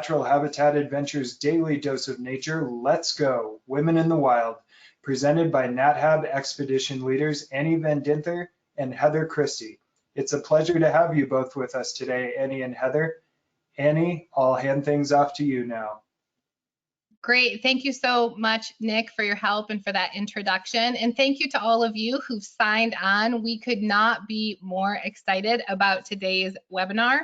Natural Habitat Adventures daily dose of nature. Let's go, Women in the Wild, presented by NatHab Expedition leaders Annie Van Dinther and Heather Chrystie. It's a pleasure to have you both with us today, Annie and Heather. Annie, I'll hand things off to you now. Great. Thank you so much, Nick, for your help and for that introduction. And thank you to all of you who've signed on. We could not be more excited about today's webinar.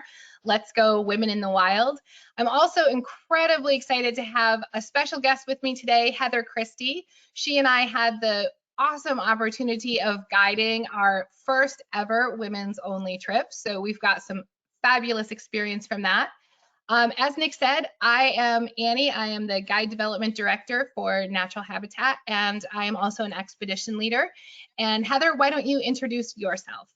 Let's go, Women in the Wild. I'm also incredibly excited to have a special guest with me today, Heather Chrystie. She and I had the awesome opportunity of guiding our first ever women's only trip. So we've got some fabulous experience from that. As Nick said, I am Annie. I am the Guide Development Director for Natural Habitat, and I am also an expedition leader. And Heather, why don't you introduce yourself?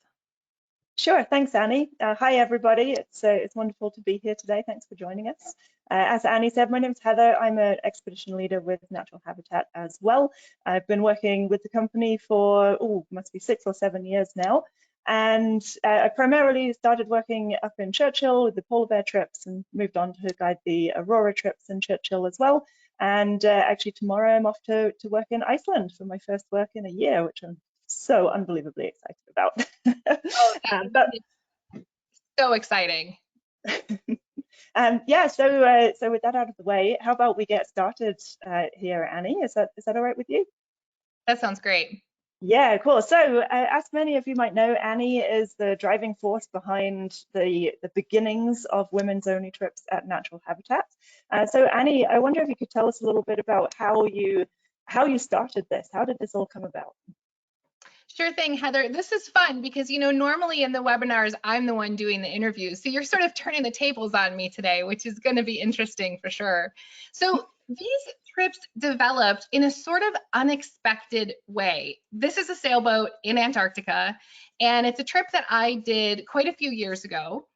Sure, thanks, Annie. Hi, everybody. It's wonderful to be here today. Thanks for joining us. As Annie said, my name is Heather. I'm an expedition leader with Natural Habitat as well. I've been working with the company for, must be 6 or 7 years now. And I primarily started working up in Churchill with the polar bear trips and moved on to guide the Aurora trips in Churchill as well. And actually tomorrow I'm off to work in Iceland for my first work in a year, which I'm so unbelievably excited about. So exciting. Yeah, so with that out of the way, how about we get started here, Annie? Is that all right with you? That sounds great. Yeah, cool. So as many of you might know, Annie is the driving force behind the beginnings of women's only trips at Natural Habitat. So Annie, I wonder if you could tell us a little bit about how you started this. How did this all come about? Sure thing, Heather. This is fun because, normally in the webinars, I'm the one doing the interviews. So you're sort of turning the tables on me today, which is going to be interesting for sure. So these trips developed in a sort of unexpected way. This is a sailboat in Antarctica, and it's a trip that I did quite a few years ago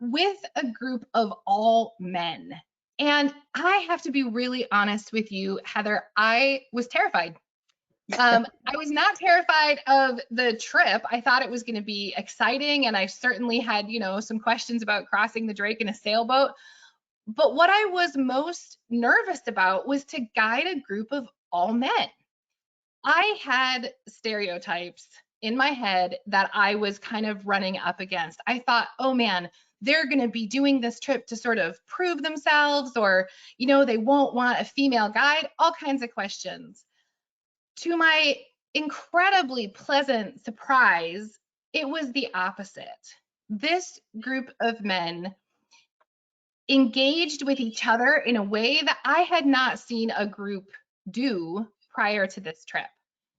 with a group of all men. And I have to be really honest with you, Heather, I was terrified. I was not terrified of the trip. I thought it was going to be exciting, and I certainly had, some questions about crossing the Drake in a sailboat. But what I was most nervous about was to guide a group of all men. I had stereotypes in my head that I was kind of running up against. I thought, oh man, they're going to be doing this trip to sort of prove themselves, or, they won't want a female guide, all kinds of questions. To my incredibly pleasant surprise, it was the opposite. This group of men engaged with each other in a way that I had not seen a group do prior to this trip.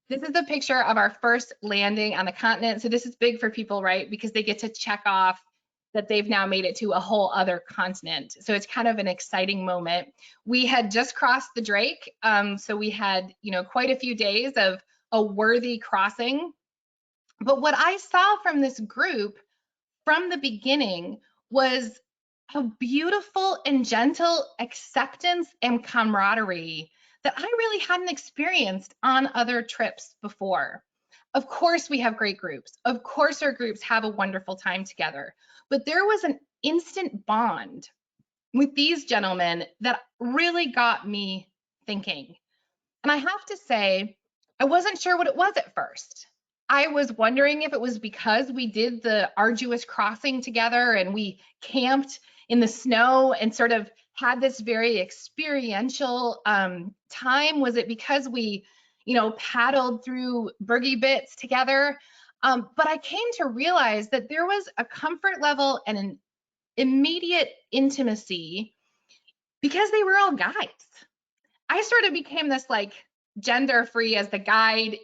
This is a picture of our first landing on the continent. So this is big for people, right? Because they get to check off that they've now made it to a whole other continent. So it's kind of an exciting moment. We had just crossed the Drake. So we had, quite a few days of a worthy crossing. But what I saw from this group from the beginning was a beautiful and gentle acceptance and camaraderie that I really hadn't experienced on other trips before. Of course, we have great groups. Of course, our groups have a wonderful time together. But there was an instant bond with these gentlemen that really got me thinking. And I have to say, I wasn't sure what it was at first. I was wondering if it was because we did the arduous crossing together and we camped in the snow and sort of had this very experiential time. Was it because we, paddled through Bergy Bits together? But I came to realize that there was a comfort level and an immediate intimacy because they were all guides. I sort of became this like gender free as the guide,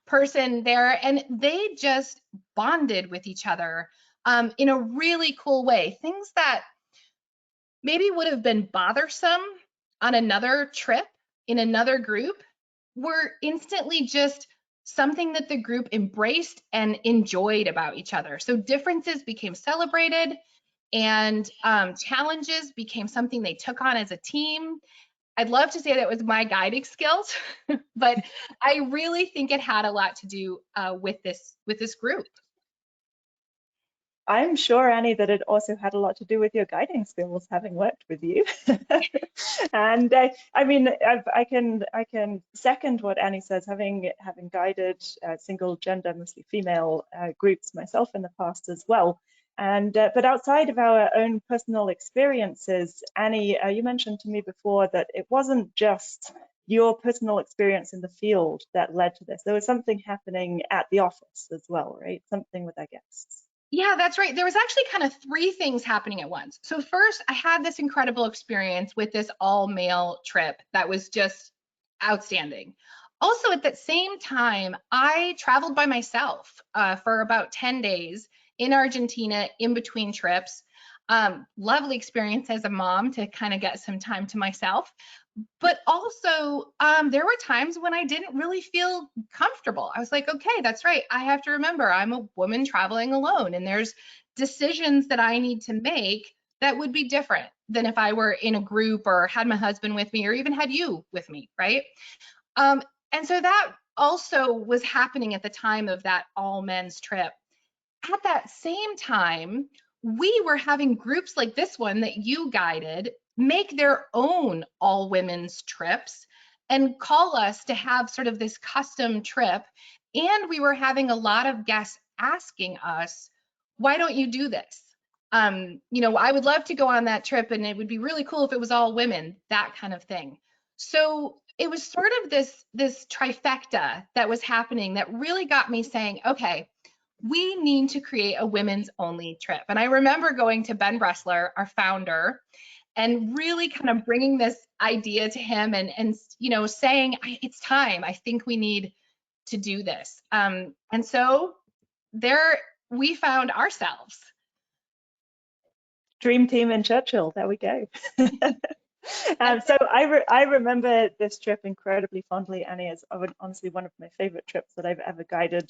person there, and they just bonded with each other in a really cool way. Things that maybe would have been bothersome on another trip in another group were instantly just something that the group embraced and enjoyed about each other. So differences became celebrated, and challenges became something they took on as a team. I'd love to say that was my guiding skills, but I really think it had a lot to do with this group. I'm sure, Annie, that it also had a lot to do with your guiding skills, having worked with you. And I mean, I can second what Annie says, having guided single gender, mostly female groups myself in the past as well. And but outside of our own personal experiences, Annie, you mentioned to me before that it wasn't just your personal experience in the field that led to this. There was something happening at the office as well, right? Something with our guests. Yeah, that's right. There was actually kind of three things happening at once. So first, I had this incredible experience with this all-male trip that was just outstanding. Also, at that same time, I traveled by myself for about 10 days in Argentina in between trips. Lovely experience as a mom to kind of get some time to myself. But also, there were times when I didn't really feel comfortable. I was like, okay, that's right. I have to remember I'm a woman traveling alone, and there's decisions that I need to make that would be different than if I were in a group or had my husband with me or even had you with me, right? And so that also was happening at the time of that all men's trip. At that same time, we were having groups like this one that you guided make their own all women's trips and call us to have sort of this custom trip. And we were having a lot of guests asking us, why don't you do this? You know, I would love to go on that trip and it would be really cool if it was all women, that kind of thing. So it was sort of this trifecta that was happening that really got me saying, okay, we need to create a women's only trip. And I remember going to Ben Bressler, our founder, and really kind of bringing this idea to him and you know, saying, it's time. I think we need to do this. And so there we found ourselves. Dream team in Churchill, there we go. So I remember this trip incredibly fondly, Annie, as honestly one of my favorite trips that I've ever guided,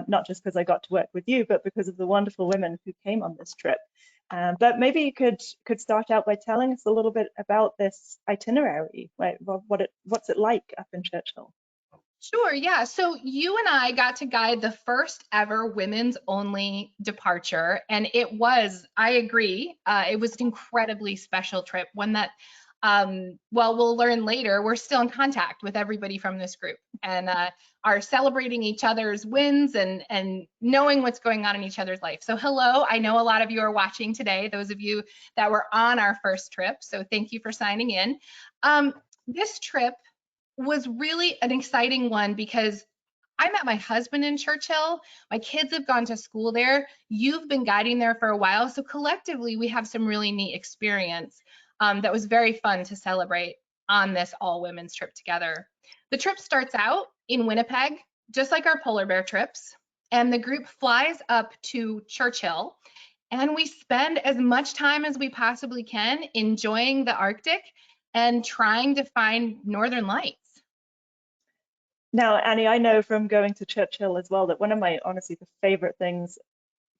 not just because I got to work with you, but because of the wonderful women who came on this trip. But maybe you could start out by telling us a little bit about this itinerary. What's it like up in Churchill? Sure, yeah. So you and I got to guide the first ever women's only departure. And it was, I agree, it was an incredibly special trip. One that, well, we'll learn later, we're still in contact with everybody from this group and are celebrating each other's wins and knowing what's going on in each other's life. So hello, I know a lot of you are watching today, those of you that were on our first trip. So thank you for signing in. This trip was really an exciting one because I met my husband in Churchill. My kids have gone to school there. You've been guiding there for a while. So collectively, we have some really neat experience that was very fun to celebrate on this all women's trip together. The trip starts out in Winnipeg, just like our polar bear trips. And the group flies up to Churchill and we spend as much time as we possibly can enjoying the Arctic and trying to find northern lights. Now, Annie, I know from going to Churchill as well that one of my, honestly, the favorite things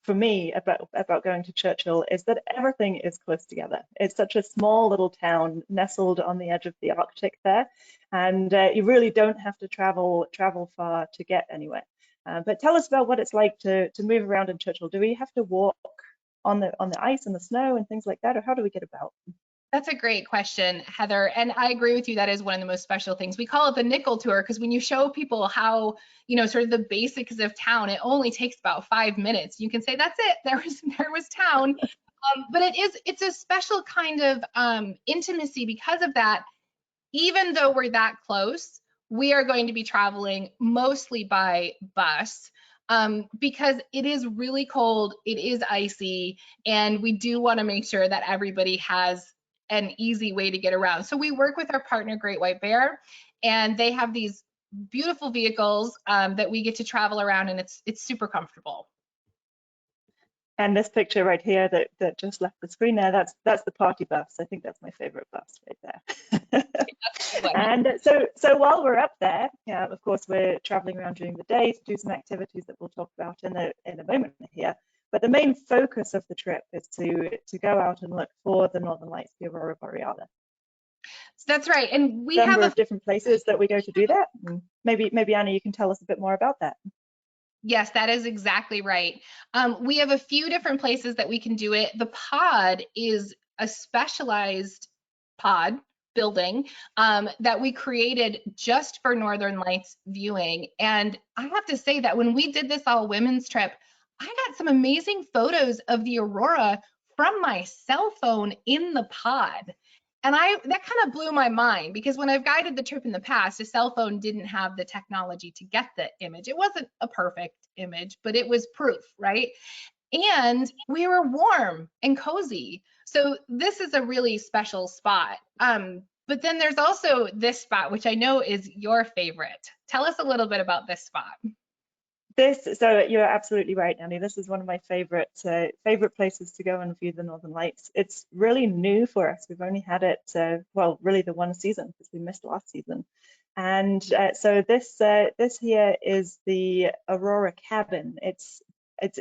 for me about going to Churchill is that everything is close together. It's such a small little town nestled on the edge of the Arctic there, and you really don't have to travel far to get anywhere. But tell us about what it's like to move around in Churchill. Do we have to walk on the ice and the snow and things like that, or how do we get about? That's a great question, Heather. And I agree with you. That is one of the most special things. We call it the nickel tour because when you show people how, you know, sort of the basics of town, it only takes about 5 minutes. You can say, that's it. There was town. But it's a special kind of intimacy because of that. Even though we're that close, we are going to be traveling mostly by bus. Because it is really cold, it is icy, and we do want to make sure that everybody has an easy way to get around. So we work with our partner, Great White Bear, and they have these beautiful vehicles that we get to travel around, and it's super comfortable. And this picture right here that just left the screen there, that's the party bus. I think that's my favorite bus right there. And so while we're up there, yeah, of course, we're traveling around during the day to do some activities that we'll talk about in a moment here. But the main focus of the trip is to go out and look for the northern lights, the aurora borealis. That's right, and we have have different places that we go to do that. Maybe Annie, you can tell us a bit more about that. Yes, that is exactly right. We have a few different places that we can do it. The pod is a specialized pod building that we created just for Northern Lights viewing. And I have to say that when we did this all women's trip, I got some amazing photos of the aurora from my cell phone in the pod. And that kind of blew my mind, because when I've guided the trip in the past, a cell phone didn't have the technology to get the image. It wasn't a perfect image, but it was proof, right? And we were warm and cozy. So this is a really special spot. But then there's also this spot, which I know is your favorite. Tell us a little bit about this spot. So you're absolutely right, Annie. This is one of my favorite places to go and view the Northern Lights. It's really new for us. We've only had it, well, really the one season, because we missed last season. And so this here is the Aurora cabin. It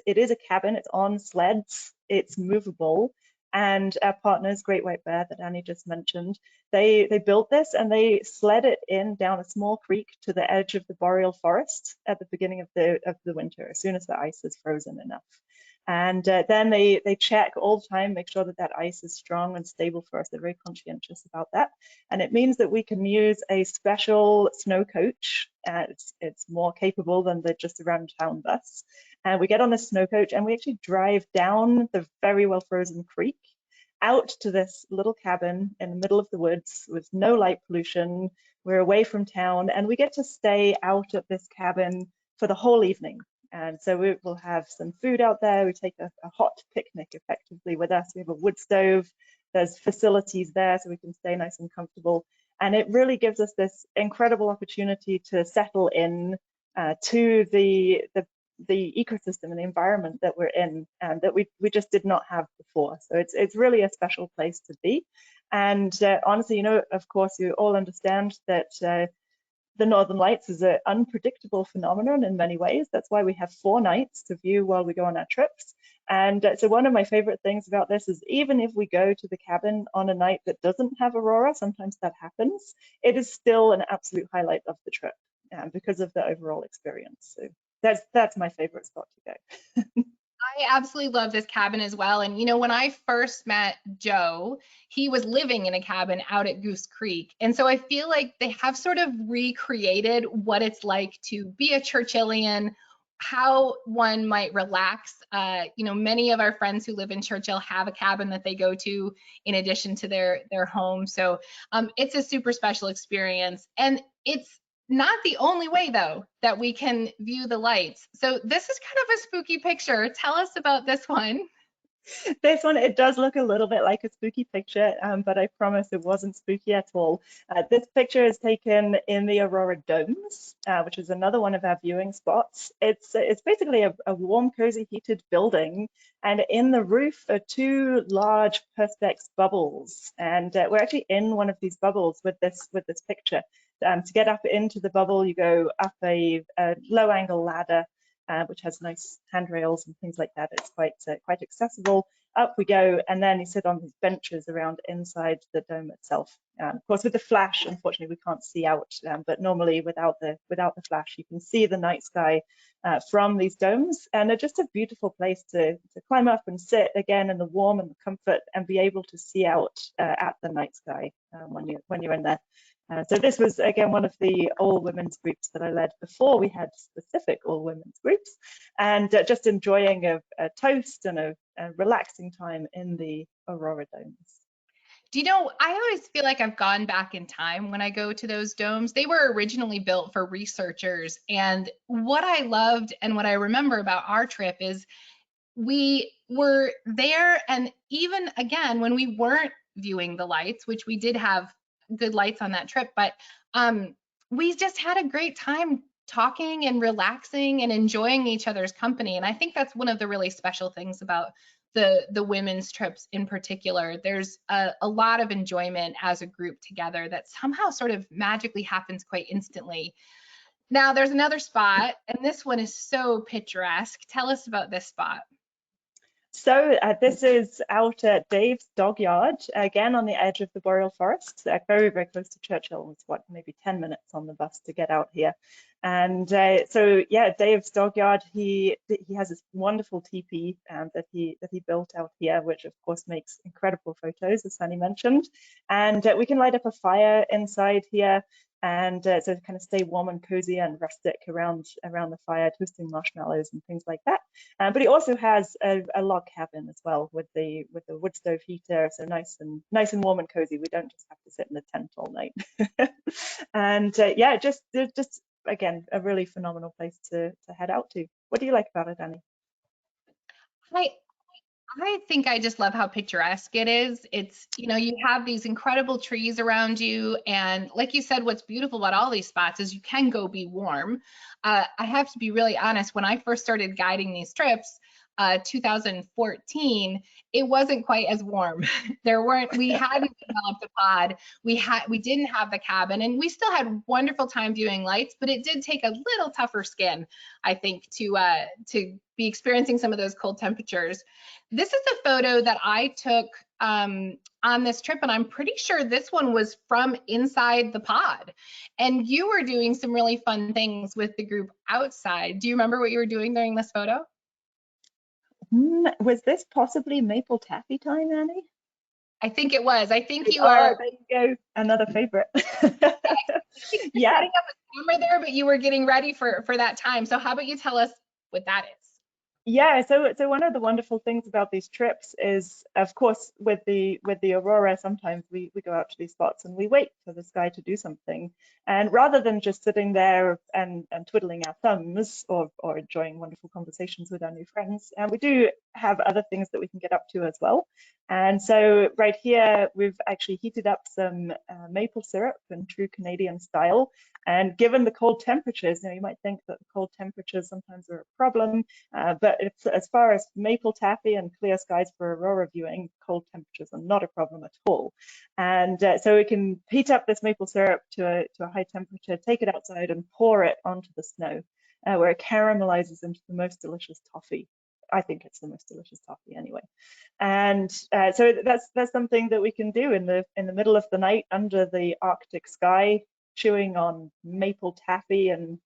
is a cabin. It's on sleds. It's movable. And our partners, Great White Bear, that Annie just mentioned, they built this and they sled it in down a small creek to the edge of the boreal forest at the beginning of the winter, as soon as the ice is frozen enough. And then they check all the time, make sure that that ice is strong and stable for us. They're very conscientious about that. And it means that we can use a special snow coach. It's more capable than the just around town bus. And we get on this snow coach and we actually drive down the very well frozen creek out to this little cabin in the middle of the woods with no light pollution. We're away from town and we get to stay out at this cabin for the whole evening. And so we will have some food out there. We take a hot picnic effectively with us. We have a wood stove. There's facilities there so we can stay nice and comfortable. And it really gives us this incredible opportunity to settle in to the ecosystem and the environment that we're in, and that we just did not have before. So it's really a special place to be. And honestly, you know, of course, you all understand that the Northern Lights is an unpredictable phenomenon in many ways. That's why we have 4 nights to view while we go on our trips. And so one of my favorite things about this is, even if we go to the cabin on a night that doesn't have aurora, sometimes that happens, it is still an absolute highlight of the trip because of the overall experience. So that's my favorite spot to go. I absolutely love this cabin as well. And you know, when I first met Joe, he was living in a cabin out at Goose Creek. And so I feel like they have sort of recreated what it's like to be a Churchillian, how one might relax. You know, many of our friends who live in Churchill have a cabin that they go to in addition to their home. So it's a super special experience. And it's not the only way, though, that we can view the lights. So this is kind of a spooky picture. Tell us about this one. This one, it does look a little bit like a spooky picture, but I promise it wasn't spooky at all. This picture is taken in the Aurora Domes, which is another one of our viewing spots. It's basically a warm, cozy, heated building, and in the roof are 2 large perspex bubbles. And we're actually in one of these bubbles with this picture. To get up into the bubble, you go up a low-angle ladder, which has nice handrails and things like that. It's quite accessible. Up we go, and then you sit on these benches around inside the dome itself. Of course, with the flash, unfortunately, we can't see out, but normally without the flash, you can see the night sky from these domes, and they're just a beautiful place to climb up and sit again in the warm and the comfort, and be able to see out at the night sky when you're in there. So this was, again, one of the all-women's groups that I led before we had specific all-women's groups, and just enjoying a toast and a relaxing time in the Aurora Domes. Do you know, I always feel like I've gone back in time when I go to those domes. They were originally built for researchers. And what I loved and what I remember about our trip is we were there, and even again, when we weren't viewing the lights, which we did have good lights on that trip, but we just had a great time talking and relaxing and enjoying each other's company. And I think that's one of the really special things about the women's trips in particular. There's a lot of enjoyment as a group together that somehow sort of magically happens quite instantly. Now there's another spot, and this one is so picturesque. Tell us about this spot. So this is out at Dave's dog yard, again on the edge of the boreal forest, very, very close to Churchill. It's what, maybe 10 minutes on the bus to get out here. And so yeah, Dave's dog yard, he has this wonderful teepee that he built out here, which of course makes incredible photos, as Sunny mentioned. And we can light up a fire inside here. And so kind of stay warm and cozy and rustic around the fire, toasting marshmallows and things like that. But he also has a log cabin as well with the wood stove heater, so nice and warm and cozy. We don't just have to sit in the tent all night. And yeah, just again, a really phenomenal place to head out to. What do you like about it, Annie? I think I just love how picturesque it is. It's, you know, you have these incredible trees around you. And like you said, what's beautiful about all these spots is you can go be warm. I have to be really honest, when I first started guiding these trips, 2014, it wasn't quite as warm. We hadn't developed a pod, we didn't have the cabin, and we still had wonderful time viewing lights, but it did take a little tougher skin, I think, to be experiencing some of those cold temperatures. This is a photo that I took on this trip, and I'm pretty sure this one was from inside the pod. And you were doing some really fun things with the group outside. Do you remember what you were doing during this photo? Was this possibly maple taffy time, Annie? I think it was. I think you are. There you go, another favorite. Yeah. Setting up a camera there, but you were getting ready for that time. So how about you tell us what that is? Yeah, so one of the wonderful things about these trips is, of course, with the aurora, sometimes we go out to these spots and we wait for the sky to do something. And rather than just sitting there and twiddling our thumbs or enjoying wonderful conversations with our new friends, we do have other things that we can get up to as well. And so right here, we've actually heated up some maple syrup in true Canadian style. And given the cold temperatures, you might think that the cold temperatures sometimes are a problem, but as far as maple taffy and clear skies for aurora viewing, cold temperatures are not a problem at all. And so we can heat up this maple syrup to a high temperature, take it outside and pour it onto the snow, where it caramelizes into the most delicious toffee. I think it's the most delicious toffee anyway. And so that's something that we can do in the middle of the night under the Arctic sky, chewing on maple taffy and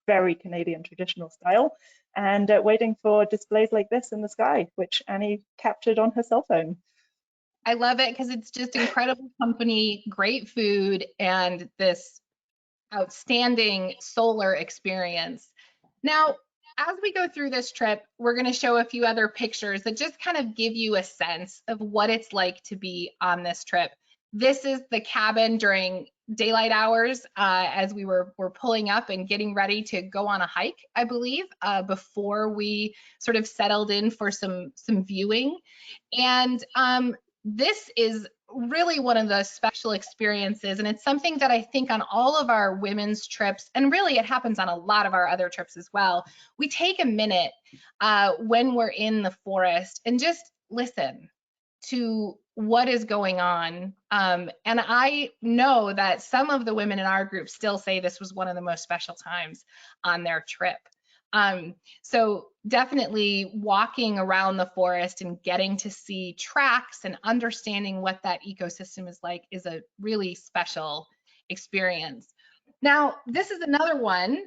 very Canadian traditional style, and waiting for displays like this in the sky, which Annie captured on her cell phone. I love it because it's just incredible company, great food, and this outstanding solar experience. Now, as we go through this trip, we're going to show a few other pictures that just kind of give you a sense of what it's like to be on this trip. This is the cabin during daylight hours as we were pulling up and getting ready to go on a hike, I believe, before we sort of settled in for some viewing. And this is really one of the special experiences, and it's something that I think on all of our women's trips, and really it happens on a lot of our other trips as well, we take a minute when we're in the forest and just listen to what is going on. And I know that some of the women in our group still say this was one of the most special times on their trip. So definitely walking around the forest and getting to see tracks and understanding what that ecosystem is like is a really special experience. Now, this is another one.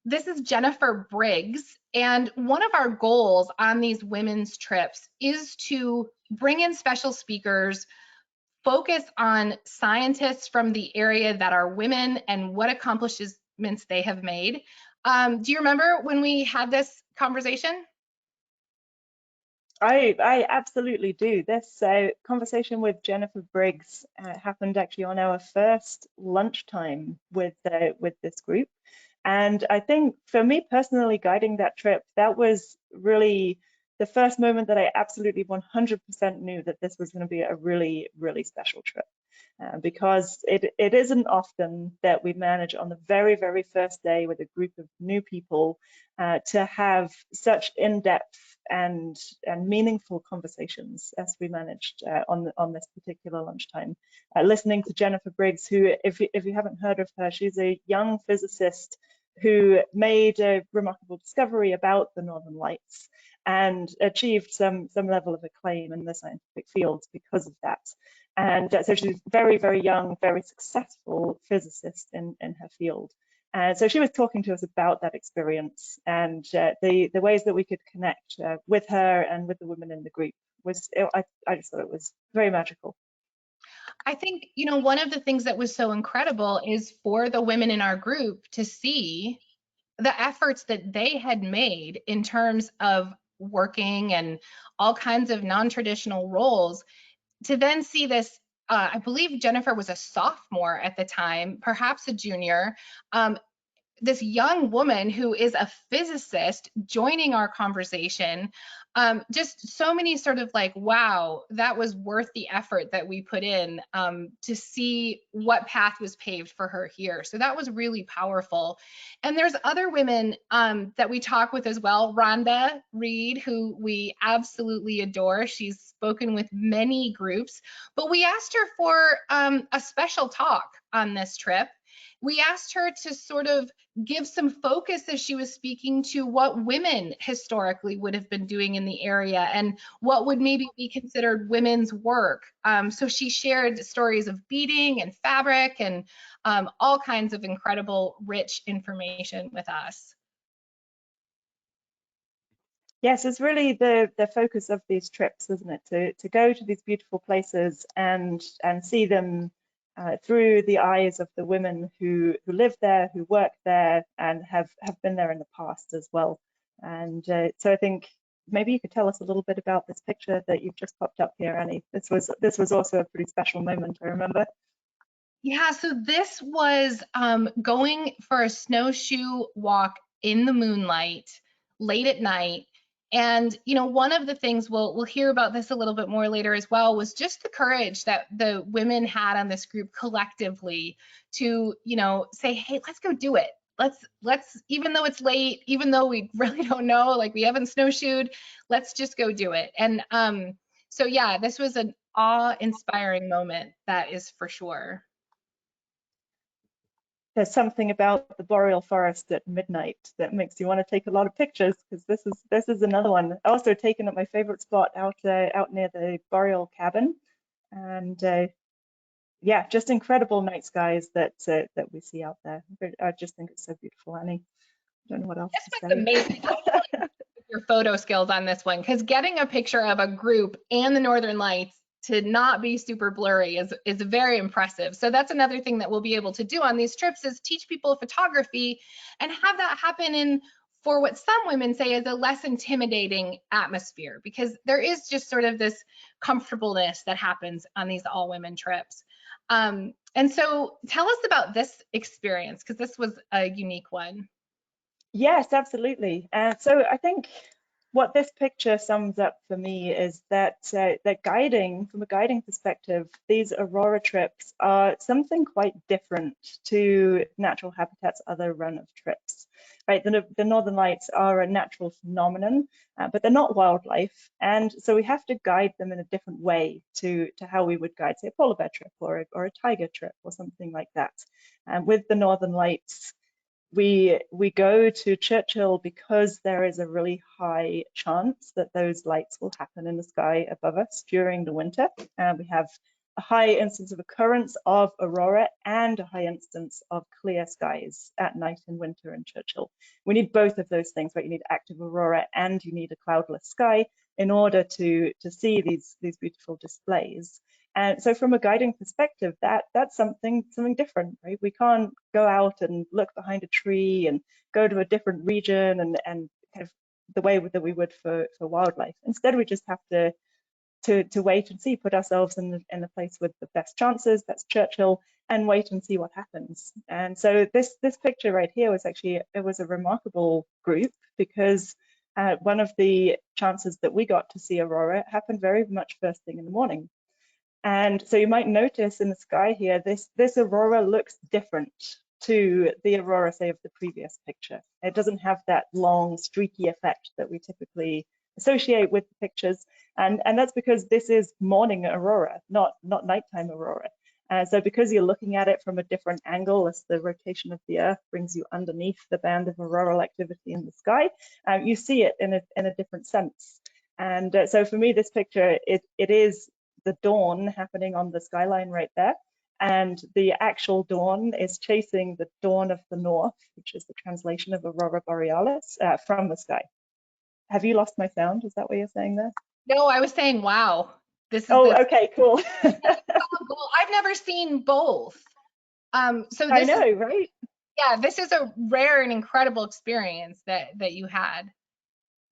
This is Jennifer Briggs, and one of our goals on these women's trips is to bring in special speakers, focus on scientists from the area that are women and what accomplishments they have made. Do you remember when we had this conversation? I absolutely do. This conversation with Jennifer Briggs happened actually on our first lunchtime with this group. And I think for me personally, guiding that trip, that was really the first moment that I absolutely 100% knew that this was going to be a really, really special trip. Because it isn't often that we manage on the very, very first day with a group of new people to have such in-depth and meaningful conversations as we managed on this particular lunchtime. Listening to Jennifer Briggs, who, if you haven't heard of her, she's a young physicist who made a remarkable discovery about the Northern Lights. and achieved some level of acclaim in the scientific fields because of that. And so she's very, very young, very successful physicist in her field. And so she was talking to us about that experience and the ways that we could connect with her and with the women in the group. I just thought it was very magical. I think, you know, one of the things that was so incredible is for the women in our group to see the efforts that they had made in terms of working and all kinds of non-traditional roles, to then see this, I believe Jennifer was a sophomore at the time, perhaps a junior, this young woman who is a physicist joining our conversation. Just so many sort of like, wow, that was worth the effort that we put in to see what path was paved for her here. So that was really powerful. And there's other women that we talk with as well. Rhonda Reed, who we absolutely adore. She's spoken with many groups, but we asked her for a special talk on this trip. We asked her to sort of give some focus as she was speaking to what women historically would have been doing in the area and what would maybe be considered women's work. So she shared stories of beading and fabric and all kinds of incredible, rich information with us. Yes, it's really the focus of these trips, isn't it? To go to these beautiful places and see them through the eyes of the women who live there, who work there, and have been there in the past as well. And so I think maybe you could tell us a little bit about this picture that you've just popped up here, Annie. This was also a pretty special moment, I remember. Yeah, so this was going for a snowshoe walk in the moonlight late at night. And, you know, one of the things we'll hear about this a little bit more later as well was just the courage that the women had on this group collectively to, you know, say, hey, let's go do it. Let's, even though it's late, even though we really don't know, like we haven't snowshoed, let's just go do it. And so, yeah, this was an awe-inspiring moment, that is for sure. There's something about the boreal forest at midnight that makes you want to take a lot of pictures, because this is another one. Also taken at my favorite spot out near the boreal cabin, and yeah, just incredible night skies that we see out there. I just think it's so beautiful, Annie. I don't know what else to say. This was amazing. Your photo skills on this one, because getting a picture of a group and the Northern Lights to not be super blurry is very impressive. So that's another thing that we'll be able to do on these trips, is teach people photography and have that happen in, for what some women say is a less intimidating atmosphere, because there is just sort of this comfortableness that happens on these all-women trips. And so tell us about this experience, because this was a unique one. Yes, absolutely. So I think what this picture sums up for me is that that guiding, from a guiding perspective, these aurora trips are something quite different to Natural Habitat's other run of trips. Right, the Northern Lights are a natural phenomenon, but they're not wildlife, and so we have to guide them in a different way to how we would guide, say, a polar bear trip or a tiger trip or something like that. With the Northern Lights, we go to Churchill because there is a really high chance that those lights will happen in the sky above us during the winter. We have a high instance of occurrence of aurora and a high instance of clear skies at night in winter in Churchill. We need both of those things, right? You need active aurora and you need a cloudless sky in order to see these beautiful displays. And so from a guiding perspective, that's something different, right? We can't go out and look behind a tree and go to a different region and kind of the way that we would for wildlife. Instead, we just have to wait and see, put ourselves in the place with the best chances, that's Churchill, and wait and see what happens. And so this picture right here was actually, it was a remarkable group, because one of the chances that we got to see aurora happened very much first thing in the morning. And so you might notice in the sky here, this aurora looks different to the aurora, say, of the previous picture. It doesn't have that long streaky effect that we typically associate with the pictures. And that's because this is morning aurora, not nighttime aurora. So because you're looking at it from a different angle as the rotation of the Earth brings you underneath the band of auroral activity in the sky, you see it in a different sense. And so for me, this picture, it is the dawn happening on the skyline right there. And the actual dawn is chasing the dawn of the north, which is the translation of Aurora Borealis, from the sky. Have you lost my sound? Is that what you're saying there? No, I was saying, wow. This is okay, cool. I've never seen both. So I this know, is, right? yeah, this is a rare and incredible experience that you had.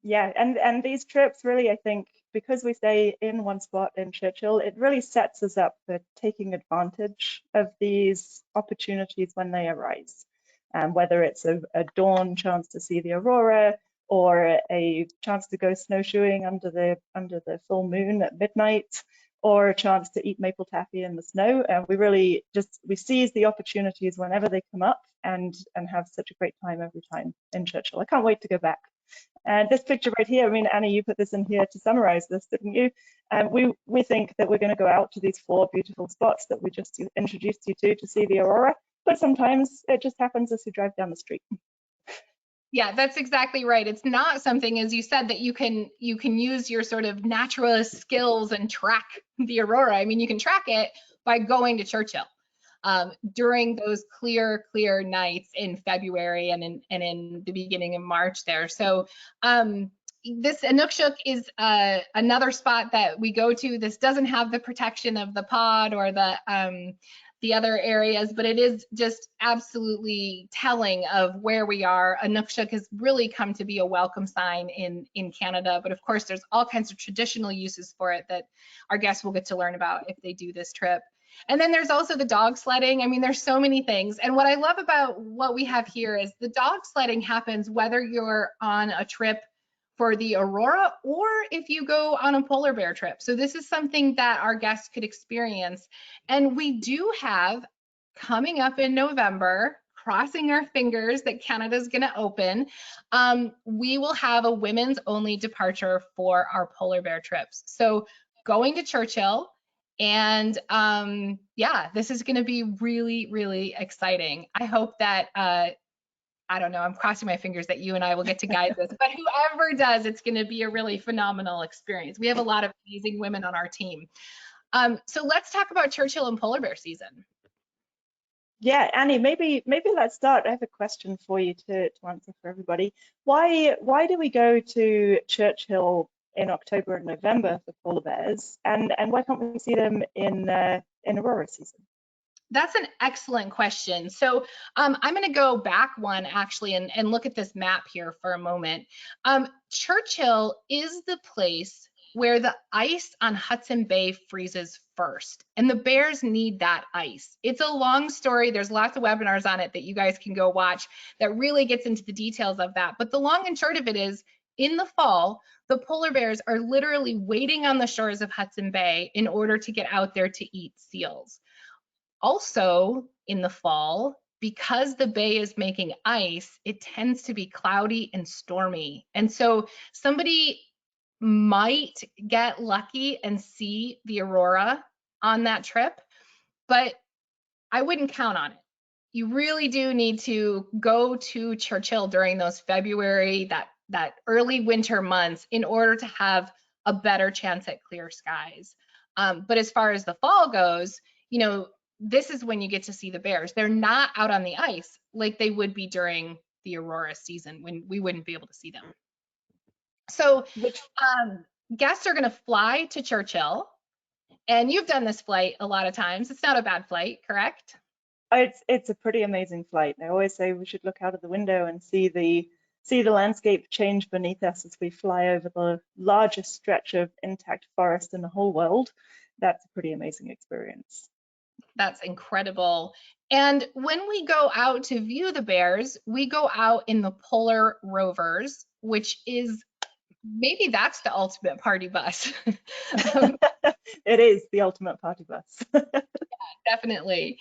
Yeah, and these trips really, I think, because we stay in one spot in Churchill, it really sets us up for taking advantage of these opportunities when they arise. Whether it's a dawn chance to see the aurora, or a chance to go snowshoeing under the full moon at midnight, or a chance to eat maple taffy in the snow. And we seize the opportunities whenever they come up, and have such a great time every time in Churchill. I can't wait to go back. And this picture right here, I mean, Annie, you put this in here to summarize this, didn't you? We think that we're going to go out to these 4 beautiful spots that we just introduced you to see the aurora, but sometimes it just happens as you drive down the street. Yeah, that's exactly right. It's not something, as you said, that you can use your sort of naturalist skills and track the aurora. I mean, you can track it by going to Churchill during those clear nights in February and in the beginning of March there. So this Inukshuk is another spot that we go to. This doesn't have the protection of the pod or the other areas, but it is just absolutely telling of where we are. Inukshuk has really come to be a welcome sign in Canada, but of course there's all kinds of traditional uses for it that our guests will get to learn about if they do this trip. And then there's also the dog sledding. I mean, there's so many things. And what I love about what we have here is the dog sledding happens whether you're on a trip for the aurora or if you go on a polar bear trip. So this is something that our guests could experience. And we do have coming up in November, crossing our fingers that Canada's going to open, we will have a women's only departure for our polar bear trips. So going to Churchill, and yeah, this is going to be really exciting. I hope that I don't know, I'm crossing my fingers that you and I will get to guide this, but whoever does, it's going to be a really phenomenal experience. We have a lot of amazing women on our team. So let's talk about Churchill and polar bear season. Yeah, Annie, maybe let's start. I have a question for you to answer for everybody. Why do we go to Churchill in October and November for polar bears, and why can't we see them in aurora season? That's an excellent question. So I'm going to go back one actually and look at this map here for a moment. Churchill is the place where the ice on Hudson Bay freezes first, and the bears need that ice. It's a long story. There's lots of webinars on it that you guys can go watch that really gets into the details of that. But the long and short of it is, in the fall, the polar bears are literally waiting on the shores of Hudson Bay in order to get out there to eat seals. Also, in the fall, because the bay is making ice, it tends to be cloudy and stormy. And so somebody might get lucky and see the aurora on that trip, but I wouldn't count on it. You really do need to go to Churchill during those February, that early winter months in order to have a better chance at clear skies. But as far as the fall goes, you know, this is when you get to see the bears. They're not out on the ice like they would be during the aurora season when we wouldn't be able to see them. So guests are going to fly to Churchill, and you've done this flight a lot of times. It's not a bad flight, correct? It's a pretty amazing flight. I always say we should look out of the window and see the landscape change beneath us as we fly over the largest stretch of intact forest in the whole world. That's a pretty amazing experience. That's incredible. And when we go out to view the bears, we go out in the Polar Rovers, which is, maybe that's the ultimate party bus. It is the ultimate party bus. Yeah, definitely.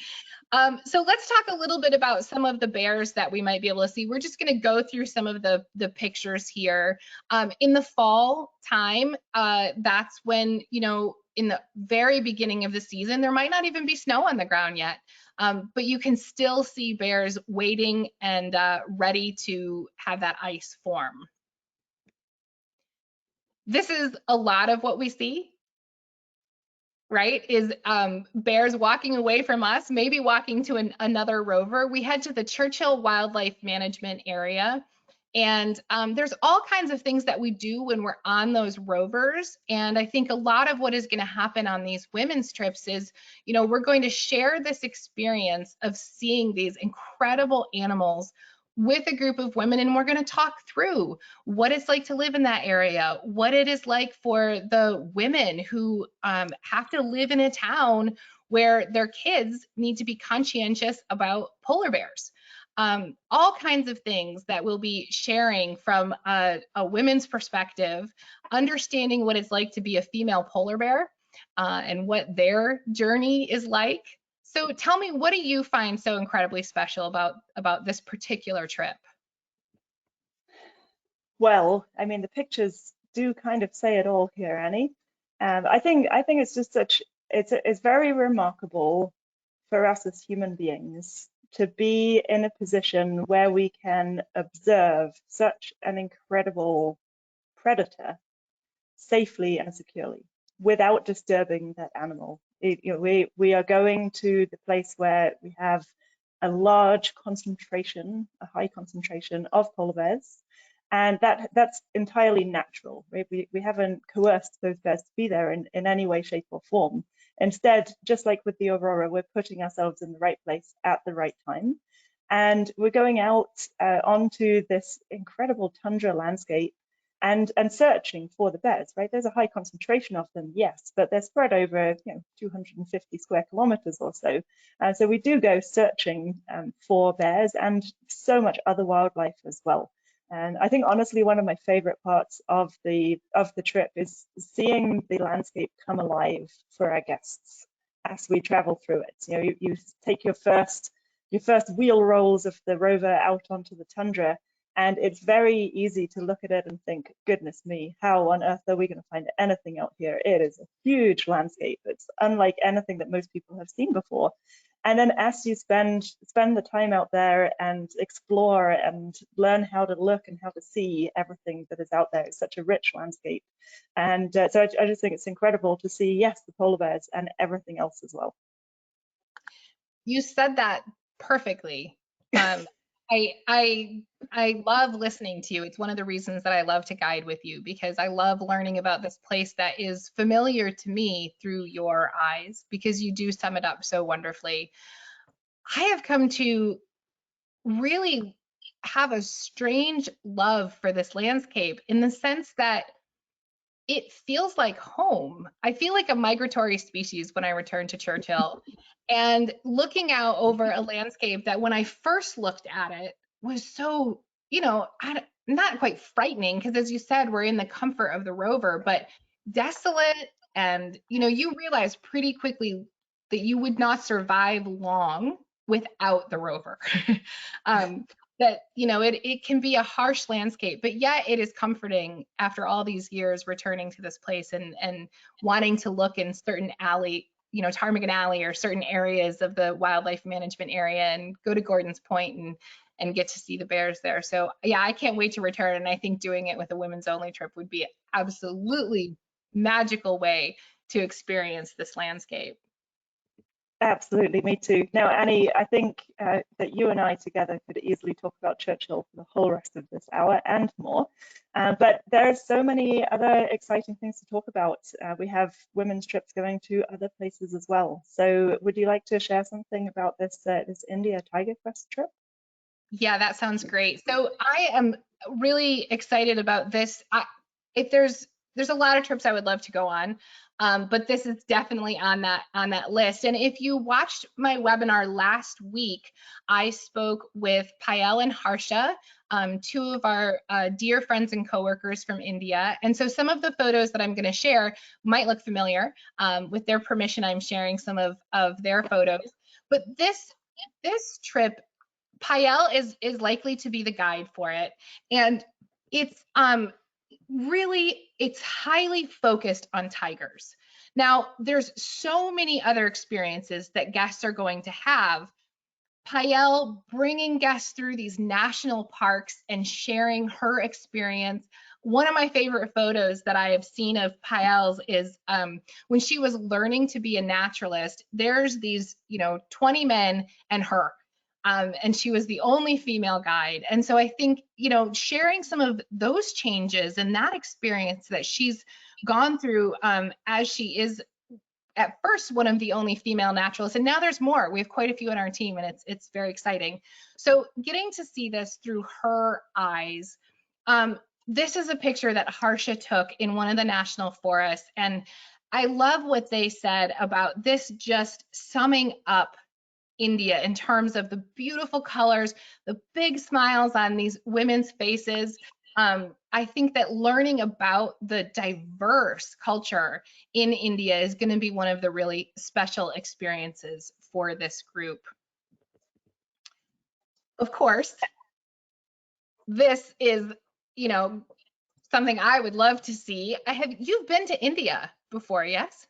So let's talk a little bit about some of the bears that we might be able to see. We're just going to go through some of the pictures here. In the fall time, that's when, you know, in the very beginning of the season, there might not even be snow on the ground yet, but you can still see bears waiting and ready to have that ice form. This is a lot of what we see, right, is bears walking away from us, maybe walking to another rover. We head to the Churchill Wildlife Management Area, and there's all kinds of things that we do when we're on those rovers. And I think a lot of what is going to happen on these women's trips is, you know, we're going to share this experience of seeing these incredible animals with a group of women, and we're going to talk through what it's like to live in that area, what it is like for the women who have to live in a town where their kids need to be conscientious about polar bears. All kinds of things that we'll be sharing from a women's perspective, understanding what it's like to be a female polar bear and what their journey is like. So tell me, what do you find so incredibly special about this particular trip? Well, I mean, the pictures do kind of say it all here, Annie. I think it's just it's very remarkable for us as human beings to be in a position where we can observe such an incredible predator safely and securely without disturbing that animal. We are going to the place where we have a large concentration, a high concentration of polar bears, and that's entirely natural. Right? We haven't coerced those bears to be there in any way, shape, or form. Instead, just like with the aurora, we're putting ourselves in the right place at the right time. And we're going out onto this incredible tundra landscape and searching for the bears, right? There's a high concentration of them, yes, but they're spread over 250 square kilometers or so. So we do go searching for bears and so much other wildlife as well. And I think honestly, one of my favorite parts of the trip is seeing the landscape come alive for our guests as we travel through it. You know, you take your first wheel rolls of the rover out onto the tundra, and it's very easy to look at it and think, goodness me, how on earth are we going to find anything out here? It is a huge landscape. It's unlike anything that most people have seen before. And then as you spend the time out there and explore and learn how to look and how to see everything that is out there, it's such a rich landscape. And so I just think it's incredible to see, yes, the polar bears and everything else as well. You said that perfectly. I love listening to you. It's one of the reasons that I love to guide with you, because I love learning about this place that is familiar to me through your eyes, because you do sum it up so wonderfully. I have come to really have a strange love for this landscape in the sense that it feels like home. I feel like a migratory species when I return to Churchill, and looking out over a landscape that when I first looked at it was so, you know, not quite frightening, because as you said, we're in the comfort of the rover, but desolate. And, you know, you realize pretty quickly that you would not survive long without the rover. That, you know, it can be a harsh landscape, but yet it is comforting after all these years returning to this place and wanting to look in certain alley, you know, Ptarmigan Alley or certain areas of the wildlife management area and go to Gordon's Point and get to see the bears there. So yeah, I can't wait to return. And I think doing it with a women's only trip would be absolutely magical way to experience this landscape. Absolutely, me too. Now, Annie, I think that you and I together could easily talk about Churchill for the whole rest of this hour and more. But there are so many other exciting things to talk about. We have women's trips going to other places as well. So would you like to share something about this India Tiger Quest trip? Yeah, that sounds great. So I am really excited about this. If there's a lot of trips I would love to go on, but this is definitely on that list. And if you watched my webinar last week, I spoke with Payal and Harsha, two of our dear friends and coworkers from India. And so some of the photos that I'm going to share might look familiar. With their permission, I'm sharing some of their photos. But this This trip, Payel is likely to be the guide for it, and it's really, it's highly focused on tigers. Now, there's so many other experiences that guests are going to have. Payel bringing guests through these national parks and sharing her experience. One of my favorite photos that I have seen of Payel's is when she was learning to be a naturalist. There's these, 20 men and her. And she was the only female guide. And so I think, sharing some of those changes and that experience that she's gone through as she is at first one of the only female naturalists, and now there's more. We have quite a few on our team, and it's very exciting. So getting to see this through her eyes. This is a picture that Harsha took in one of the national forests, and I love what they said about this just summing up India in terms of the beautiful colors, the big smiles on these women's faces. I think that learning about the diverse culture in India is going to be one of the really special experiences for this group. Of course, this is, something I would love to see. You've been to India before, yes?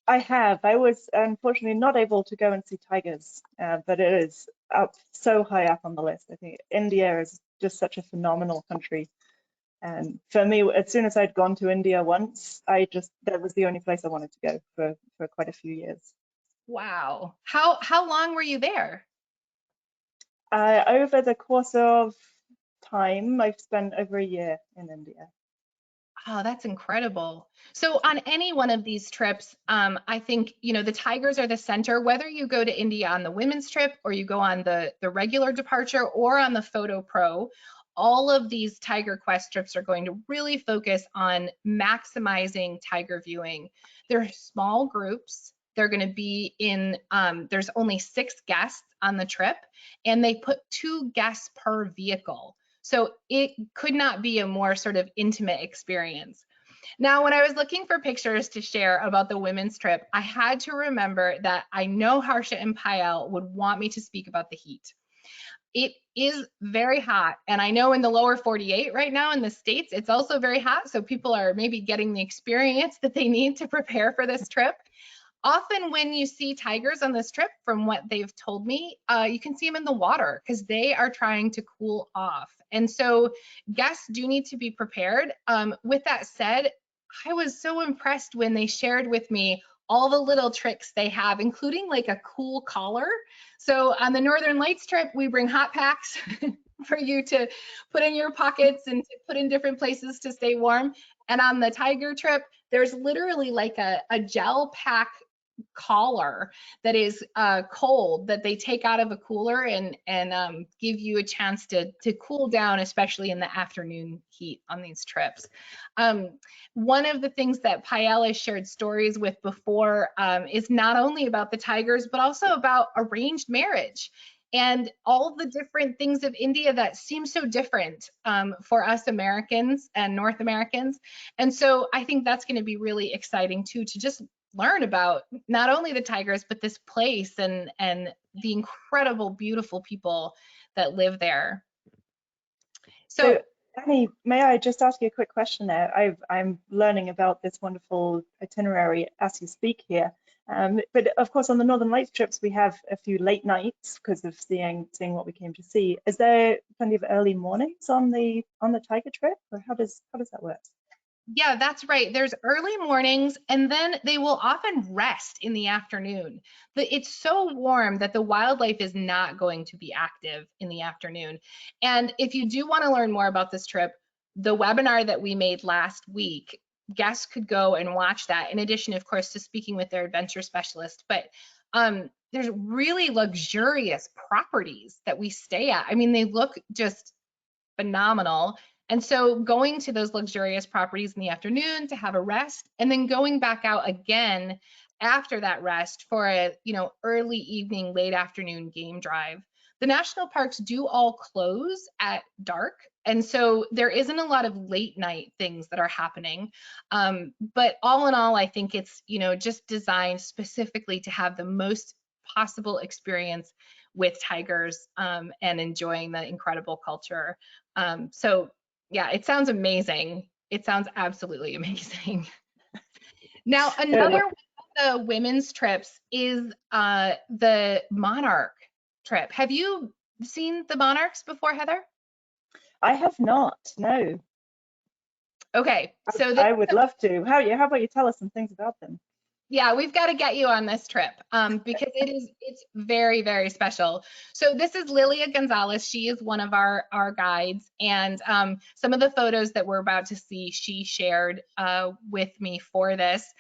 I have. I was unfortunately not able to go and see tigers, but it is up so high up on the list. I think India is just such a phenomenal country. And for me, as soon as I'd gone to India once, that was the only place I wanted to go for quite a few years. Wow. How long were you there? Over the course of time, I've spent over a year in India. Oh, that's incredible. So on any one of these trips, I think, the tigers are the center, whether you go to India on the women's trip or you go on the regular departure or on the Photo Pro, all of these Tiger Quest trips are going to really focus on maximizing tiger viewing. They're small groups. They're going to be in, there's only 6 guests on the trip, and they put 2 guests per vehicle. So it could not be a more sort of intimate experience. Now, when I was looking for pictures to share about the women's trip, I had to remember that I know Harsha and Payel would want me to speak about the heat. It is very hot, and I know in the lower 48 right now in the States, it's also very hot, so people are maybe getting the experience that they need to prepare for this trip. Often when you see tigers on this trip, from what they've told me, you can see them in the water because they are trying to cool off. And so guests do need to be prepared. With that said, I was so impressed when they shared with me all the little tricks they have, including like a cool collar. So on the Northern Lights trip, we bring hot packs for you to put in your pockets and to put in different places to stay warm. And on the tiger trip, there's literally like a gel pack collar that is cold that they take out of a cooler and give you a chance to cool down, especially in the afternoon heat on these trips. One of the things that Payel has shared stories with before is not only about the tigers, but also about arranged marriage and all the different things of India that seem so different for us Americans and North Americans. And so I think that's going to be really exciting too, to just learn about not only the tigers, but this place and the incredible, beautiful people that live there. So Annie, may I just ask you a quick question there? I'm learning about this wonderful itinerary as you speak here. But of course, on the Northern Lights trips, we have a few late nights because of seeing what we came to see. Is there plenty of early mornings on the tiger trip, or how does that work? Yeah, that's right. There's early mornings, and then they will often rest in the afternoon. But it's so warm that the wildlife is not going to be active in the afternoon. And if you do want to learn more about this trip, the webinar that we made last week, guests could go and watch that, in addition, of course, to speaking with their adventure specialist. But there's really luxurious properties that we stay at. I mean, they look just phenomenal. And so going to those luxurious properties in the afternoon to have a rest, and then going back out again after that rest for a early evening, late afternoon game drive. The national parks do all close at dark, and so there isn't a lot of late night things that are happening. But all in all, I think it's just designed specifically to have the most possible experience with tigers and enjoying the incredible culture. So yeah, it sounds amazing. It sounds absolutely amazing. Now, another one of the women's trips is the Monarch trip. Have you seen the Monarchs before, Heather? I have not, no. Okay, so I would love to. How about you tell us some things about them? yeah, we've got to get you on this trip because it's very, very special. So this is Lilia Gonzalez. She is one of our guides, and some of the photos that we're about to see, she shared with me for this.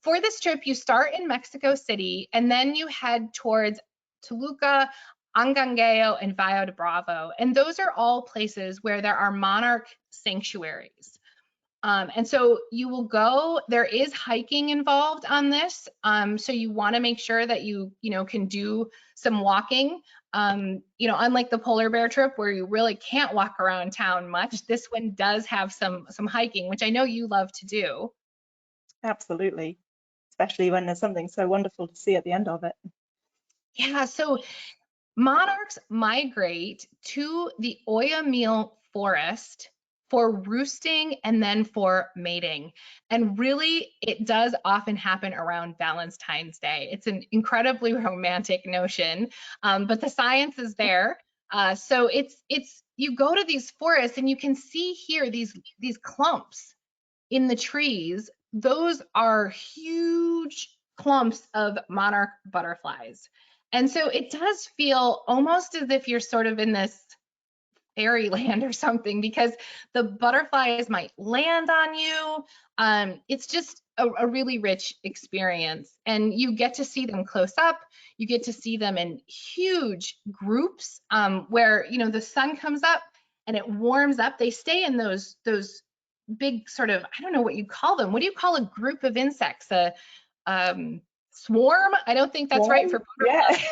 For this trip, you start in Mexico City, and then you head towards Toluca, Angangeo, and Valle de Bravo. And those are all places where there are monarch sanctuaries. And so you will go, there is hiking involved on this. So you want to make sure that you can do some walking. Unlike the polar bear trip where you really can't walk around town much, this one does have some hiking, which I know you love to do. Absolutely, especially when there's something so wonderful to see at the end of it. Yeah, so monarchs migrate to the Oyamel forest for roosting and then for mating. And really, it does often happen around Valentine's Day. It's an incredibly romantic notion, but the science is there. So it's you go to these forests and you can see here these clumps in the trees. Those are huge clumps of monarch butterflies. And so it does feel almost as if you're sort of in this fairyland or something, because the butterflies might land on you. It's just a really rich experience, and you get to see them close up. You get to see them in huge groups where the sun comes up and it warms up. They stay in those big sort of, I don't know what you call them. What do you call a group of insects? A swarm? I don't think that's right for butterflies. Yeah.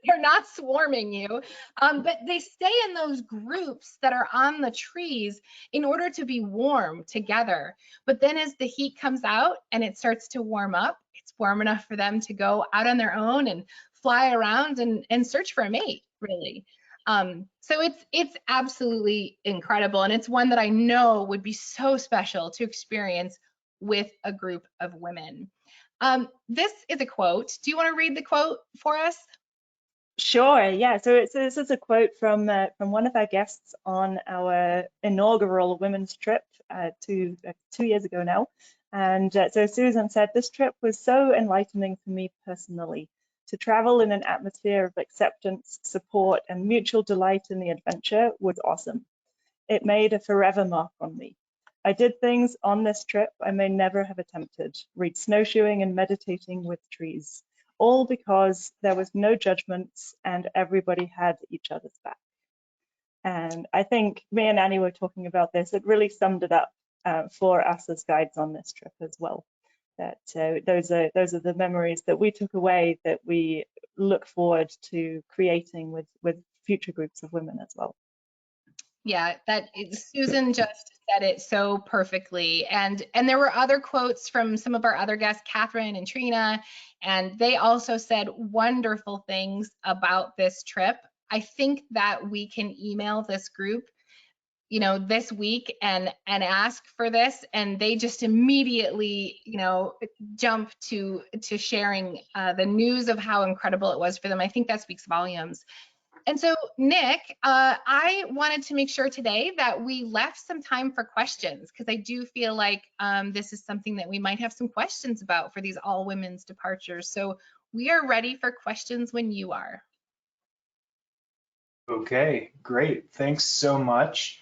They're not swarming you, but they stay in those groups that are on the trees in order to be warm together. But then as the heat comes out and it starts to warm up, it's warm enough for them to go out on their own and fly around and search for a mate, really. So it's absolutely incredible, and it's one that I know would be so special to experience with a group of women. This is a quote. Do you want to read the quote for us? Sure, yeah. So this is a quote from one of our guests on our inaugural women's trip 2 years ago now. And so Susan said, "This trip was so enlightening for me personally. To travel in an atmosphere of acceptance, support, and mutual delight in the adventure was awesome. It made a forever mark on me. I did things on this trip I may never have attempted, read snowshoeing and meditating with trees. All because there was no judgments and everybody had each other's back." And I think me and Annie were talking about this. It really summed it up for us as guides on this trip as well. That those are the memories that we took away, that we look forward to creating with future groups of women as well. Yeah, Susan just said it so perfectly. And there were other quotes from some of our other guests, Catherine and Trina, and they also said wonderful things about this trip. I think that we can email this group, this week and ask for this, and they just immediately, jump to sharing the news of how incredible it was for them. I think that speaks volumes. And so, Nick, I wanted to make sure today that we left some time for questions, because I do feel like this is something that we might have some questions about for these all women's departures. So we are ready for questions when you are. Okay, great. Thanks so much.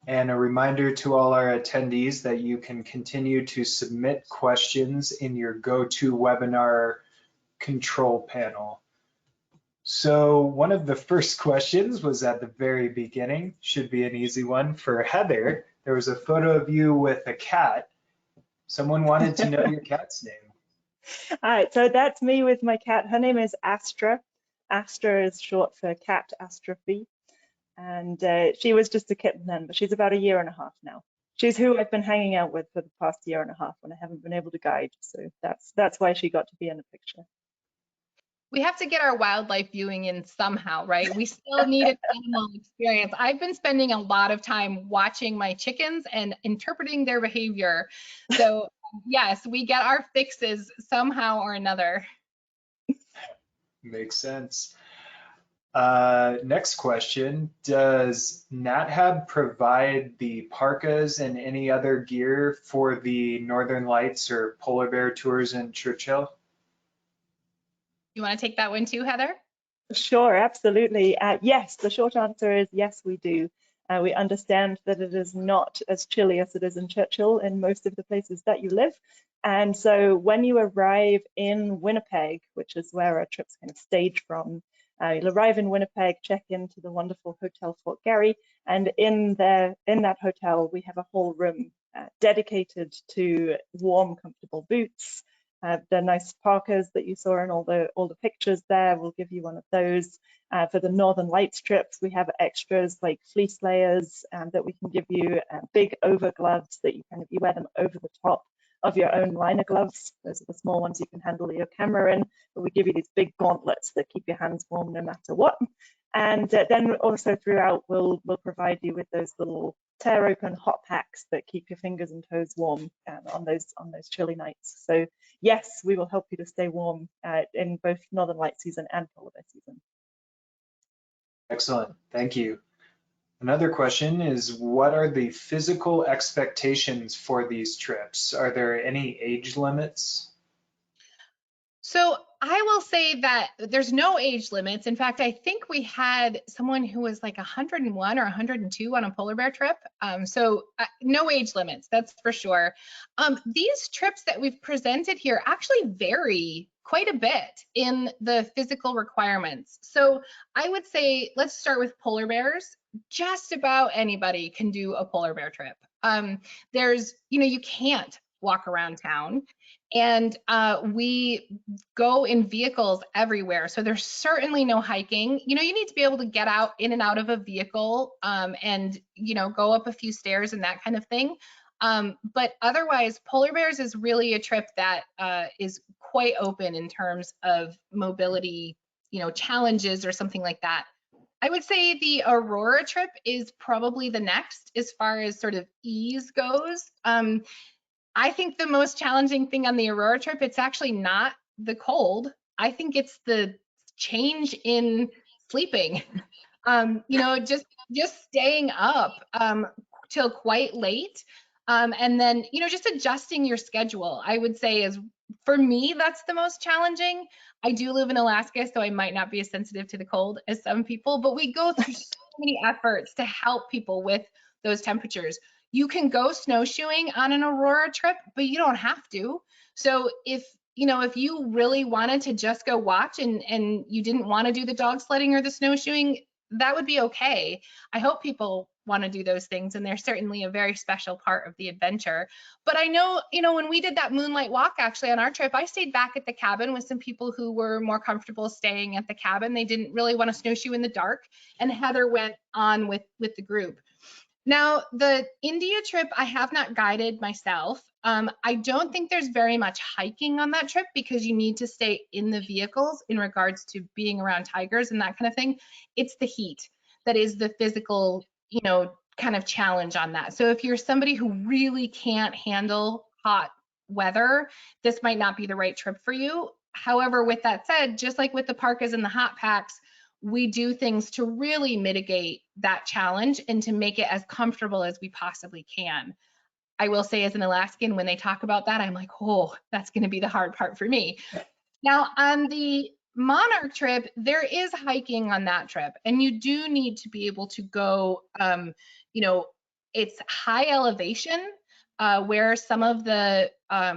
And a reminder to all our attendees that you can continue to submit questions in your GoToWebinar control panel. So one of the first questions was at the very beginning, should be an easy one for Heather. There was a photo of you with a cat. Someone wanted to know your cat's name. All right, so that's me with my cat. Her name is Astra. Astra is short for cat astrophy. And she was just a kitten then, but she's about 1.5 years now. She's who I've been hanging out with for the past 1.5 years when I haven't been able to guide. So that's why she got to be in the picture. We have to get our wildlife viewing in somehow, right? We still need an animal experience. I've been spending a lot of time watching my chickens and interpreting their behavior. So yes, we get our fixes somehow or another. Makes sense. Next question, does NatHab provide the parkas and any other gear for the Northern Lights or polar bear tours in Churchill? You want to take that one too, Heather? Sure, absolutely. Yes, the short answer is yes, we do. We understand that it is not as chilly as it is in Churchill in most of the places that you live. And so when you arrive in Winnipeg, which is where our trip's kind of staged from, you'll arrive in Winnipeg, check into the wonderful Hotel Fort Garry, and in that hotel, we have a whole room dedicated to warm, comfortable boots. The nice parkas that you saw in all the pictures there, we'll give you one of those. For the Northern Lights trips, we have extras like fleece layers that we can give you, big over gloves that you wear them over the top of your own liner gloves. Those are the small ones you can handle your camera in, but we give you these big gauntlets that keep your hands warm no matter what. And then also throughout, we'll provide you with those little tear open hot packs that keep your fingers and toes warm on those chilly nights. So yes, we will help you to stay warm in both Northern Light season and polar bear season. Excellent, thank you. Another question is, what are the physical expectations for these trips? Are there any age limits? So I will say that there's no age limits. In fact, I think we had someone who was like 101 or 102 on a polar bear trip. So no age limits, that's for sure. These trips that we've presented here actually vary quite a bit in the physical requirements. So I would say, let's start with polar bears. Just about anybody can do a polar bear trip. You can't walk around town. And we go in vehicles everywhere. So there's certainly no hiking. You need to be able to get out in and out of a vehicle and, go up a few stairs and that kind of thing. But otherwise, polar bears is really a trip that is quite open in terms of mobility, challenges or something like that. I would say the Aurora trip is probably the next as far as sort of ease goes. I think the most challenging thing on the Aurora trip, it's actually not the cold. I think it's the change in sleeping. Just staying up till quite late. And then, just adjusting your schedule, I would say is, for me, that's the most challenging. I do live in Alaska, so I might not be as sensitive to the cold as some people, but we go through so many efforts to help people with those temperatures. You can go snowshoeing on an Aurora trip, but you don't have to. So if you really wanted to just go watch and you didn't want to do the dog sledding or the snowshoeing, that would be okay. I hope people want to do those things, and they're certainly a very special part of the adventure. But I know, when we did that moonlight walk actually on our trip, I stayed back at the cabin with some people who were more comfortable staying at the cabin. They didn't really want to snowshoe in the dark, and Heather went on with the group. Now, the India trip, I have not guided myself. I don't think there's very much hiking on that trip because you need to stay in the vehicles in regards to being around tigers and that kind of thing. It's the heat that is the physical, kind of challenge on that. So if you're somebody who really can't handle hot weather, this might not be the right trip for you. However, with that said, just like with the parkas and the hot packs, we do things to really mitigate that challenge and to make it as comfortable as we possibly can. I will say, as an Alaskan, when they talk about that, I'm like, oh, that's going to be the hard part for me. Now, on the Monarch trip, there is hiking on that trip, and you do need to be able to go, it's high elevation where some of the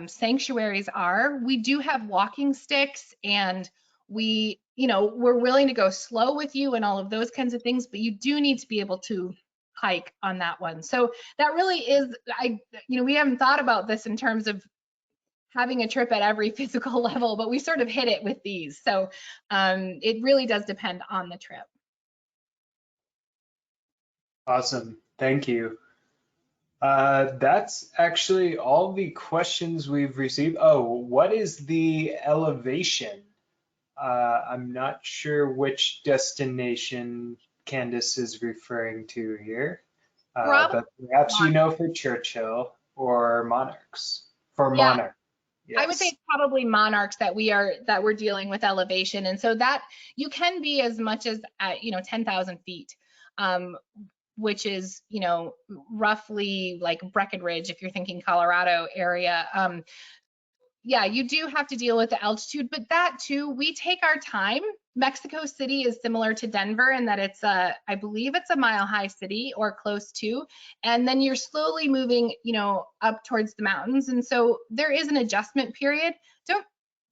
sanctuaries are. We do have walking sticks, and we're willing to go slow with you and all of those kinds of things, but you do need to be able to hike on that one. So that really is, we haven't thought about this in terms of having a trip at every physical level, but we sort of hit it with these. So it really does depend on the trip. Awesome, thank you. That's actually all the questions we've received. Oh, what is the elevation I'm not sure which destination Candace is referring to here, Probably, but perhaps you know for Churchill or Monarchs. For yeah. Monarch, I would say yes. it's probably monarchs that we're dealing with elevation, and so that you can be as much as at 10,000 feet, which is roughly like Breckenridge if you're thinking Colorado area. Yeah, you do have to deal with the altitude, but that too, we take our time. Mexico City is similar to Denver in that it's I believe it's a mile-high city or close to, and then you're slowly moving, up towards the mountains, and so there is an adjustment period.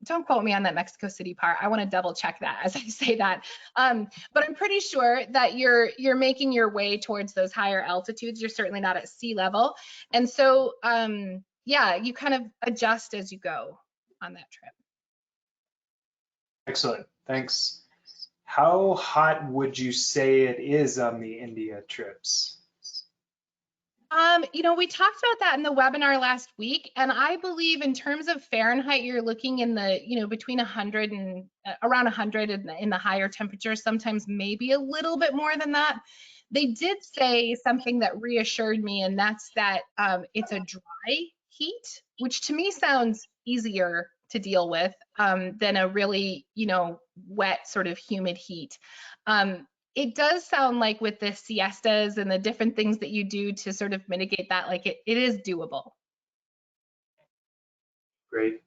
Don't quote me on that Mexico City part. I want to double check that as I say that. But I'm pretty sure that you're making your way towards those higher altitudes. You're certainly not at sea level, and so yeah, you kind of adjust as you go on that trip. Excellent, thanks. How hot would you say it is on the India trips? We talked about that in the webinar last week, and I believe in terms of Fahrenheit, you're looking in the, between 100 and around 100 in the higher temperatures, sometimes maybe a little bit more than that. They did say something that reassured me, and that's that it's a dry heat, which to me sounds easier to deal with than a really, wet sort of humid heat. It does sound like with the siestas and the different things that you do to sort of mitigate that, like it is doable. Great.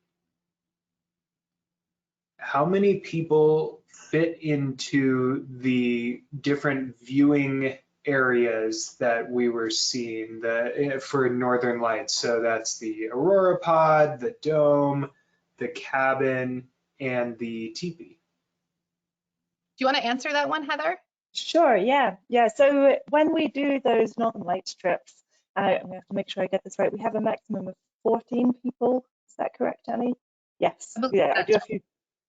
How many people fit into the different viewing areas that we were seeing for Northern Lights? So that's the Aurora Pod, the dome, the cabin, and the teepee. Do you want to answer that one, Heather? Sure, yeah. So when we do those Northern Lights trips, I'm gonna have to make sure I get this right. We have a maximum of 14 people. Is that correct, Annie? Yes. Yeah,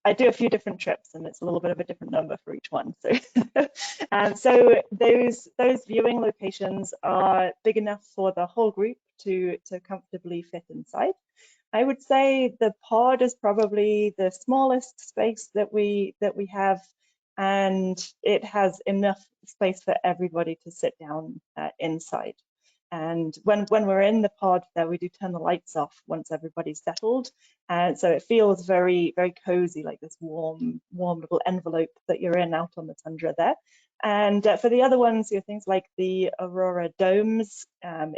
I do a few different trips, and it's a little bit of a different number for each one. So, so those viewing locations are big enough for the whole group to comfortably fit inside. I would say the pod is probably the smallest space that we have, and it has enough space for everybody to sit down inside. And when we're in the pod there, we do turn the lights off once everybody's settled. And so it feels very, very cozy, like this warm little envelope that you're in out on the tundra there. And for the other ones, things like the Aurora domes.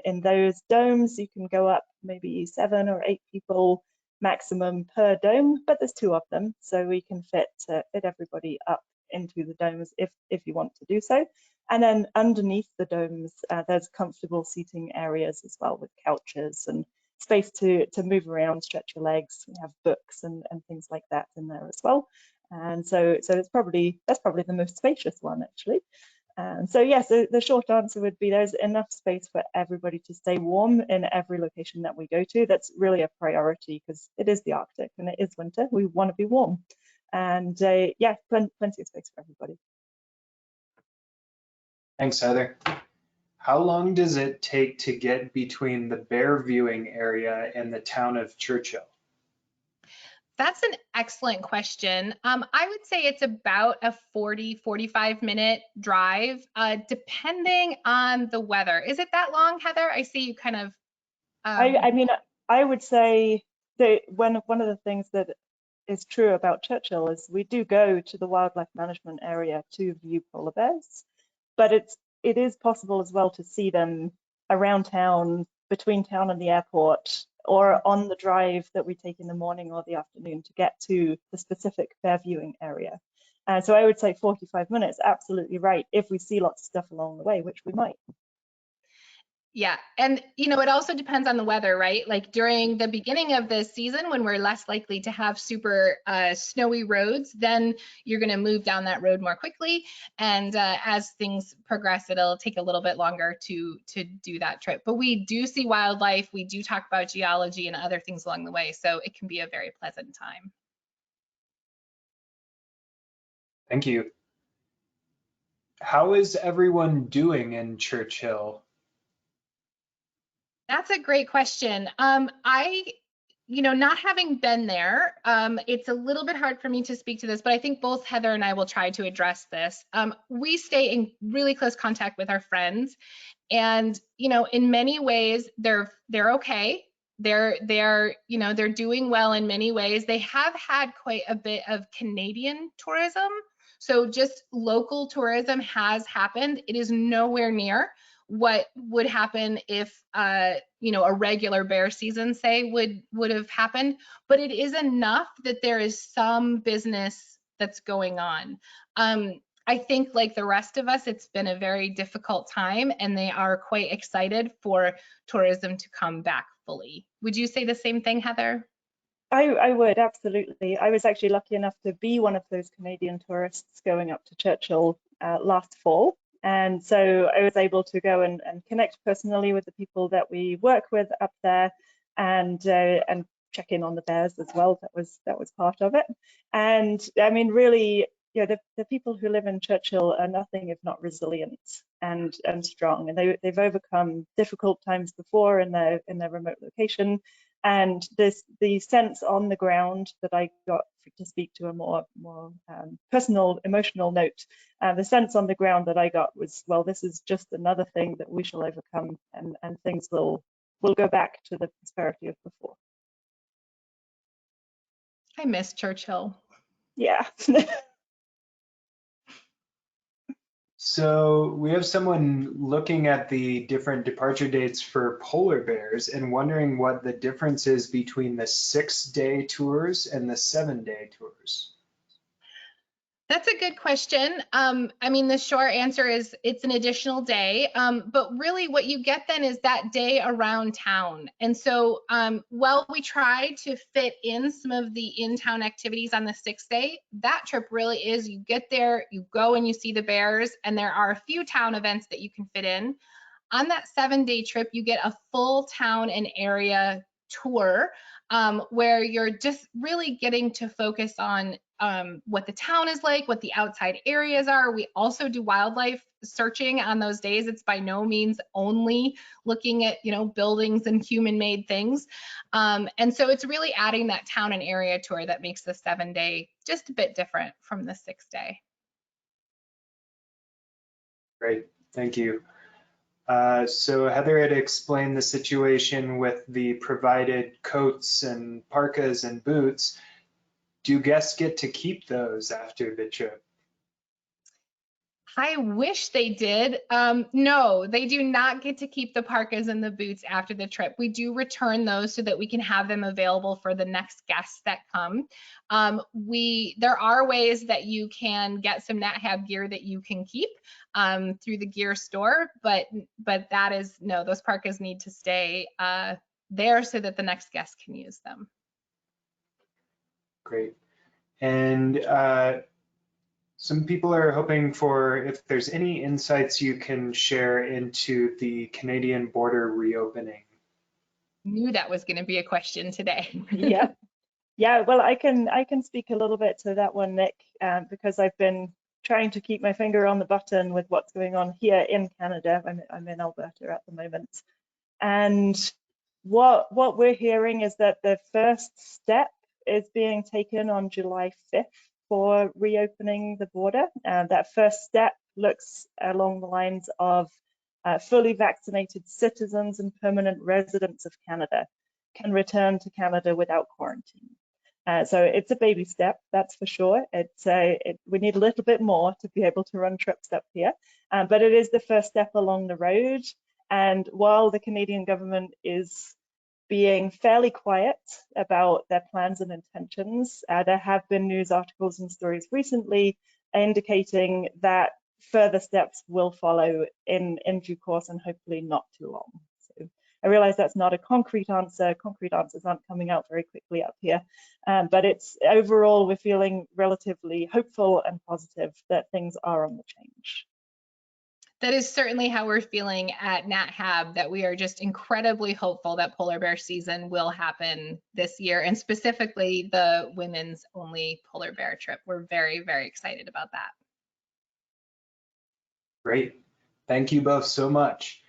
In those domes, you can go up maybe 7 or 8 people maximum per dome, but there's 2 of them, so we can fit everybody up into the domes if you want to do so. And then underneath the domes, there's comfortable seating areas as well, with couches and space to move around, stretch your legs. We have books and things like that in there as well. And so that's probably the most spacious one, actually. And so yes, the short answer would be there's enough space for everybody to stay warm in every location that we go to. That's really a priority because it is the Arctic and it is winter. We want to be warm. And yeah, plenty of space for everybody. Thanks, Heather. How long does it take to get between the bear viewing area and the town of Churchill? That's an excellent question. I would say it's about a 45 minute drive, depending on the weather. Is it that long, Heather? I see you kind of. I mean, I would say that one of the things that is true about Churchill is we do go to the wildlife management area to view polar bears, but it is possible as well to see them around town, between town and the airport, or on the drive that we take in the morning or the afternoon to get to the specific bear viewing area. And so I would say 45 minutes, absolutely right, if we see lots of stuff along the way, which we might. Yeah, and it also depends on the weather, right? Like during the beginning of the season when we're less likely to have super snowy roads, then you're going to move down that road more quickly. And as things progress, it'll take a little bit longer to do that trip. But we do see wildlife, we do talk about geology and other things along the way, so it can be a very pleasant time. Thank you. How is everyone doing in Churchill? That's a great question. not having been there, it's a little bit hard for me to speak to this, but I think both Heather and I will try to address this. We stay in really close contact with our friends, and in many ways they're okay. They're doing well in many ways. They have had quite a bit of Canadian tourism, so just local tourism has happened. It is nowhere near what would happen if a regular bear season, say, would have happened, but it is enough that there is some business that's going on. I think, like the rest of us, it's been a very difficult time, and they are quite excited for tourism to come back fully. Would you say the same thing, Heather? I would, absolutely. I was actually lucky enough to be one of those Canadian tourists going up to Churchill last fall. And so I was able to go and connect personally with the people that we work with up there, and check in on the bears as well. That was part of it. And I mean, really, the people who live in Churchill are nothing if not resilient and strong. And they've overcome difficult times before in their remote location. And the sense on the ground that I got, to speak to a more personal, emotional note, the sense on the ground that I got was, well, this is just another thing that we shall overcome, and things will go back to the prosperity of before. I miss Churchill. Yeah. So we have someone looking at the different departure dates for polar bears and wondering what the difference is between the 6-day tours and the 7-day tours. That's a good question. I mean, the short answer is it's an additional day, but really what you get then is that day around town. And so while we try to fit in some of the in-town activities on the 6th day, that trip really is, you get there, you go and you see the bears, and there are a few town events that you can fit in. On that 7-day trip, you get a full town and area tour where you're just really getting to focus on what the town is like, what the outside areas are. We also do wildlife searching on those days. It's by no means only looking at, buildings and human-made things. And so it's really adding that town and area tour that makes the 7-day just a bit different from the 6th day. Great, thank you. So Heather had explained the situation with the provided coats and parkas and boots. Do guests get to keep those after the trip? I wish they did. No, they do not get to keep the parkas and the boots after the trip. We do return those so that we can have them available for the next guests that come. There are ways that you can get some NatHab gear that you can keep through the gear store, but that is, no, those parkas need to stay there so that the next guest can use them. Great. And some people are hoping for if there's any insights you can share into the Canadian border reopening. Knew that was going to be a question today. Yeah. Well, I can speak a little bit to that one, Nick, because I've been trying to keep my finger on the button with what's going on here in Canada. I'm in Alberta at the moment, and what we're hearing is that the first step is being taken on July 5th for reopening the border. That first step looks along the lines of fully vaccinated citizens and permanent residents of Canada can return to Canada without quarantine. So it's a baby step, that's for sure. We need a little bit more to be able to run trips up here, but it is the first step along the road. And while the Canadian government is being fairly quiet about their plans and intentions, there have been news articles and stories recently indicating that further steps will follow in due course, and hopefully not too long. So I realize that's not a concrete answer. Concrete answers aren't coming out very quickly up here, but it's overall we're feeling relatively hopeful and positive that things are on the change. That is certainly how we're feeling at NatHab, that we are just incredibly hopeful that polar bear season will happen this year, and specifically the women's only polar bear trip. We're very, very excited about that. Great. Thank you both so much.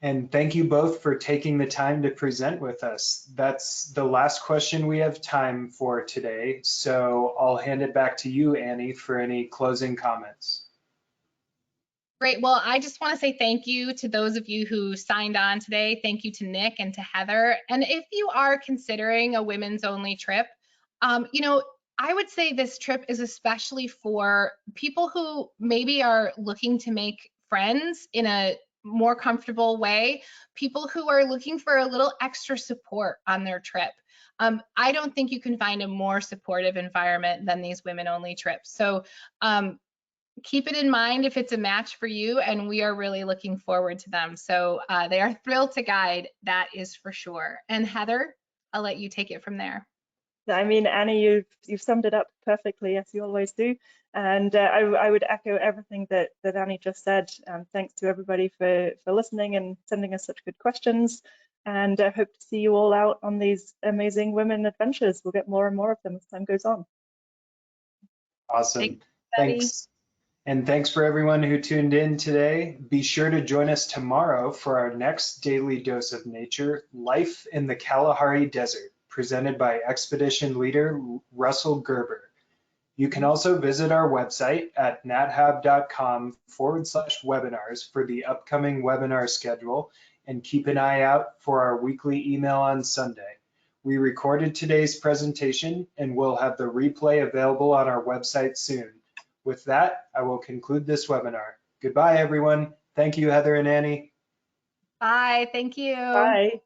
And thank you both for taking the time to present with us. That's the last question we have time for today. So I'll hand it back to you, Annie, for any closing comments. Great. Well, I just want to say thank you to those of you who signed on today. Thank you to Nick and to Heather. And if you are considering a women's only trip, I would say this trip is especially for people who maybe are looking to make friends in a more comfortable way, people who are looking for a little extra support on their trip. I don't think you can find a more supportive environment than these women only trips. So keep it in mind if it's a match for you, and we are really looking forward to them. So they are thrilled to guide, that is for sure. And Heather, I'll let you take it from there. I mean, Annie, you've summed it up perfectly, as you always do. And I would echo everything that Annie just said. Thanks to everybody for listening and sending us such good questions. And I hope to see you all out on these amazing women adventures. We'll get more and more of them as time goes on. Awesome. Thanks. And thanks for everyone who tuned in today. Be sure to join us tomorrow for our next daily dose of nature, Life in the Kalahari Desert, presented by Expedition Leader Russell Gerber. You can also visit our website at nathab.com/webinars for the upcoming webinar schedule, and keep an eye out for our weekly email on Sunday. We recorded today's presentation and we'll have the replay available on our website soon. With that, I will conclude this webinar. Goodbye, everyone. Thank you, Heather and Annie. Bye. Thank you. Bye.